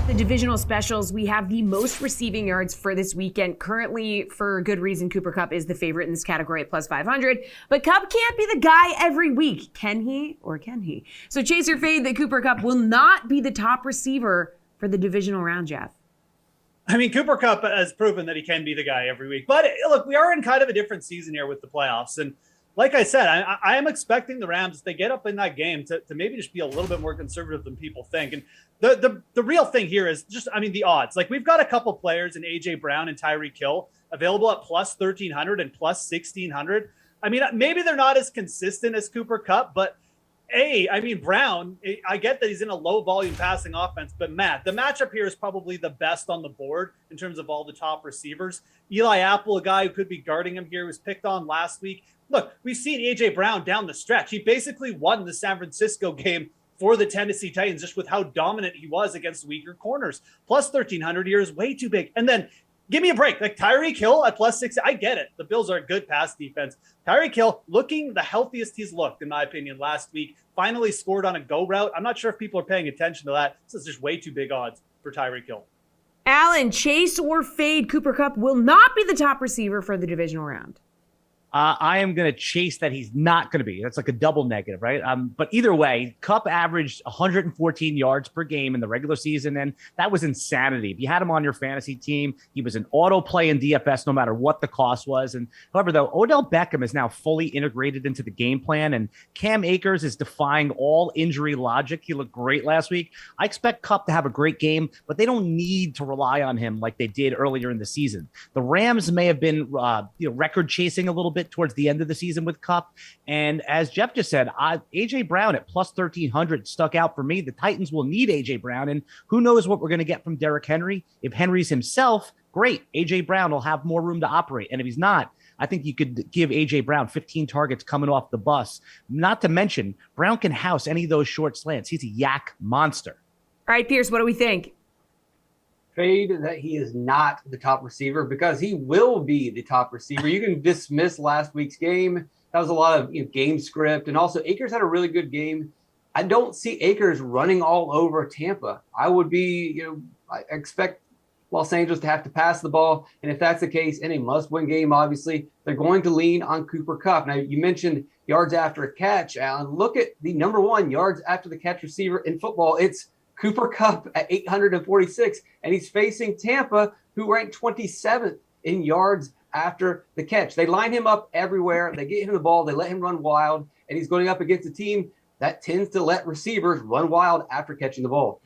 The divisional specials, we have the most receiving yards for this weekend. Currently, for good reason, Cooper Kupp is the favorite in this category at plus 500. But Kupp can't be the guy every week. Can he or can he? So chase your fade that Cooper Kupp will not be the top receiver for the divisional round, Geoff. I mean, Cooper Kupp has proven that he can be the guy every week. But look, we are in kind of a different season here with the playoffs. And like I said, I am expecting the Rams, if they get up in that game, to maybe just be a little bit more conservative than people think. And the real thing here is just, I mean, the odds. Like, we've got a couple players in A.J. Brown and Tyreek Hill available at plus 1,300 and plus 1,600. I mean, maybe they're not as consistent as Cooper Kupp, but I mean, Brown, I get that he's in a low volume passing offense, but Matt, the matchup here is probably the best on the board in terms of all the top receivers. Eli Apple, a guy who could be guarding him here, was picked on last week. Look, we've seen A.J. Brown down the stretch. He basically won the San Francisco game for the Tennessee Titans just with how dominant he was against weaker corners. Plus 1,300 here is way too big. And then give me a break. Like Tyreek Hill at plus 6, I get it. The Bills are a good pass defense. Tyreek Hill looking the healthiest he's looked, in my opinion, last week. Finally scored on a go route. I'm not sure if people are paying attention to that. This is just way too big odds for Tyreek Hill. Alan, chase or fade Cooper Kupp will not be the top receiver for the divisional round. I am going to chase that he's not going to be. That's like a double negative, right? But either way, Kupp averaged 114 yards per game in the regular season, and that was insanity. If you had him on your fantasy team, he was an auto play in DFS no matter what the cost was. And however, though, Odell Beckham is now fully integrated into the game plan, and Cam Akers is defying all injury logic. He looked great last week. I expect Kupp to have a great game, but they don't need to rely on him like they did earlier in the season. The Rams may have been record chasing a little bit towards the end of the season with Kupp. And as Geoff just said, A.J. Brown at plus 1,300 stuck out for me. The Titans will need A.J. Brown, and who knows what we're going to get from Derrick Henry. If Henry's himself, great. A.J. Brown will have more room to operate. And if he's not, I think you could give A.J. Brown 15 targets coming off the bus. Not to mention, Brown can house any of those short slants. He's a yak monster. All right, Pearce, what do we think? Fade that he is not the top receiver because he will be the top receiver. You can dismiss last week's game. That was a lot of game script. And also, Akers had a really good game. I don't see Akers running all over Tampa. I would be, I expect Los Angeles to have to pass the ball. And if that's the case, in a must-win game, obviously, they're going to lean on Cooper Kupp. Now, you mentioned yards after a catch, Alan. Look at the number one yards after the catch receiver in football. It's Cooper Kupp at 846, and he's facing Tampa, who ranked 27th in yards after the catch. They line him up everywhere. They get him the ball. They let him run wild, and he's going up against a team that tends to let receivers run wild after catching the ball.